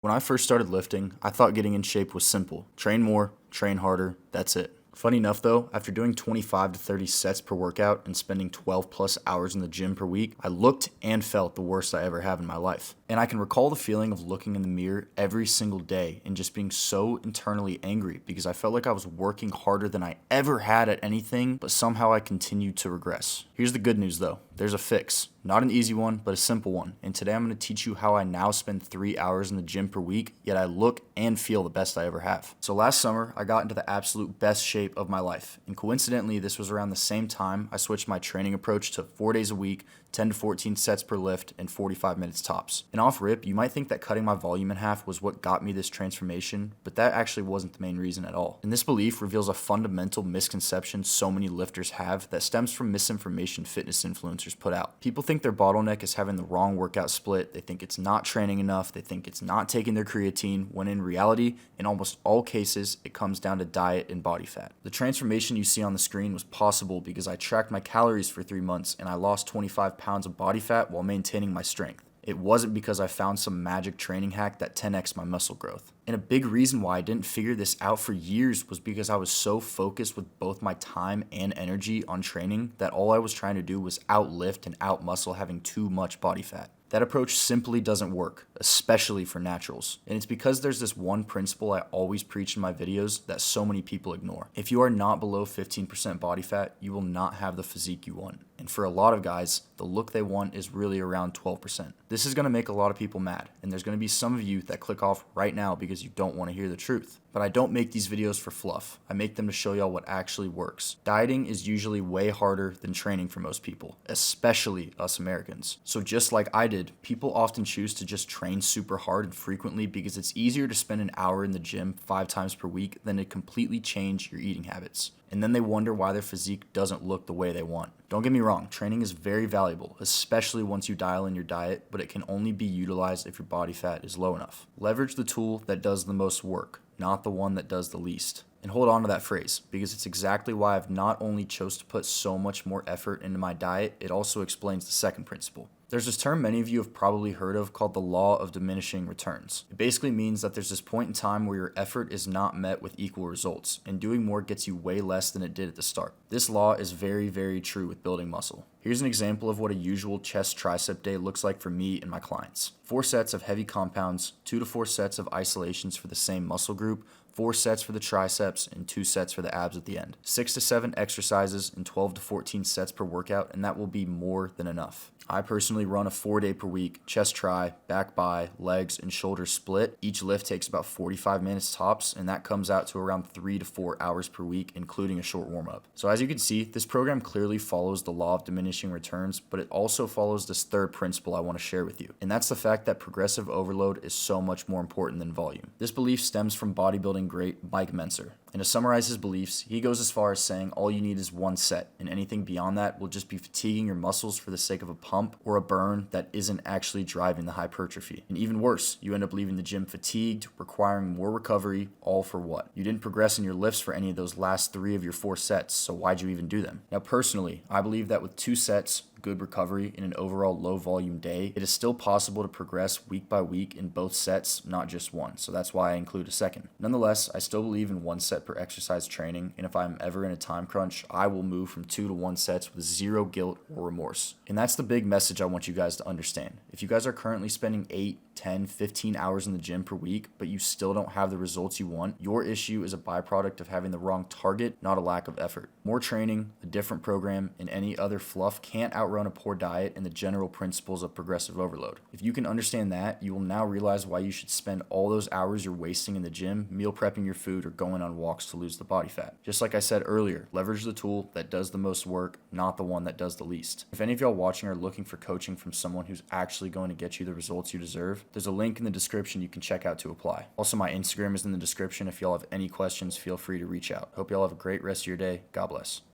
When I first started lifting, I thought getting in shape was simple. Train more, train harder, that's it. Funny enough though, after doing 25 to 30 sets per workout and spending 12 plus hours in the gym per week, I looked and felt the worst I ever have in my life. And I can recall the feeling of looking in the mirror every single day and just being so internally angry because I felt like I was working harder than I ever had at anything, but somehow I continued to regress. Here's the good news though, there's a fix. Not an easy one, but a simple one. And today I'm going to teach you how I now spend 3 hours in the gym per week, yet I look and feel the best I ever have. So last summer, I got into the absolute best shape of my life. And coincidentally, this was around the same time I switched my training approach to 4 days a week, 10 to 14 sets per lift, and 45 minutes tops. And off rip, you might think that cutting my volume in half was what got me this transformation, but that actually wasn't the main reason at all. And this belief reveals a fundamental misconception so many lifters have that stems from misinformation fitness influencers put out. People think their bottleneck is having the wrong workout split, they think it's not training enough, they think it's not taking their creatine, when in reality, in almost all cases, it comes down to diet and body fat. The transformation you see on the screen was possible because I tracked my calories for 3 months and I lost 25 pounds of body fat while maintaining my strength. It wasn't because I found some magic training hack that 10x my muscle growth. And a big reason why I didn't figure this out for years was because I was so focused with both my time and energy on training that all I was trying to do was outlift and outmuscle having too much body fat. That approach simply doesn't work, especially for naturals. And it's because there's this one principle I always preach in my videos that so many people ignore. If you are not below 15% body fat, you will not have the physique you want. And for a lot of guys, the look they want is really around 12%. This is going to make a lot of people mad, and there's going to be some of you that click off right now because you don't want to hear the truth. But I don't make these videos for fluff. I make them to show y'all what actually works. Dieting is usually way harder than training for most people, especially us Americans. So just like I did, people often choose to just train super hard and frequently because it's easier to spend an hour in the gym 5 times per week than to completely change your eating habits. And then they wonder why their physique doesn't look the way they want. Don't get me wrong, training is very valuable, especially once you dial in your diet, but it can only be utilized if your body fat is low enough. Leverage the tool that does the most work, not the one that does the least. And hold on to that phrase, because it's exactly why I've not only chose to put so much more effort into my diet, it also explains the second principle. There's this term many of you have probably heard of called the law of diminishing returns. It basically means that there's this point in time where your effort is not met with equal results, and doing more gets you way less than it did at the start. This law is very, very true with building muscle. Here's an example of what a usual chest tricep day looks like for me and my clients. 4 sets of heavy compounds, 2 to 4 sets of isolations for the same muscle group, 4 sets for the triceps, and 2 sets for the abs at the end. 6 to 7 exercises and 12 to 14 sets per workout, and that will be more than enough. I personally run a 4-day per week, chest tri, back bi, legs, and shoulders split. Each lift takes about 45 minutes tops, and that comes out to around 3 to 4 hours per week, including a short warm-up. So as you can see, this program clearly follows the law of diminishing returns, but it also follows this third principle I want to share with you, and that's the fact that progressive overload is so much more important than volume. This belief stems from bodybuilding great Mike Mentzer. And to summarize his beliefs, he goes as far as saying all you need is 1 set, and anything beyond that will just be fatiguing your muscles for the sake of a pump or a burn that isn't actually driving the hypertrophy. And even worse, you end up leaving the gym fatigued, requiring more recovery, all for what? You didn't progress in your lifts for any of those last 3 of your 4 sets, so why'd you even do them? Now personally, I believe that with 2 sets, good recovery in an overall low volume day, it is still possible to progress week by week in both sets, not just one. So that's why I include a second. Nonetheless, I still believe in 1 set per exercise training, and if I'm ever in a time crunch, I will move from 2 to 1 sets with 0 guilt or remorse. And that's the big message I want you guys to understand. If you guys are currently spending 8, 10, 15 hours in the gym per week, but you still don't have the results you want, your issue is a byproduct of having the wrong target, not a lack of effort. More training, a different program, and any other fluff can't outrun a poor diet and the general principles of progressive overload. If you can understand that, you will now realize why you should spend all those hours you're wasting in the gym meal prepping your food or going on walks to lose the body fat. Just like I said earlier, leverage the tool that does the most work, not the one that does the least. If any of y'all watching are looking for coaching from someone who's actually going to get you the results you deserve, there's a link in the description you can check out to apply. Also, my Instagram is in the description. If y'all have any questions, feel free to reach out. Hope y'all have a great rest of your day. God bless.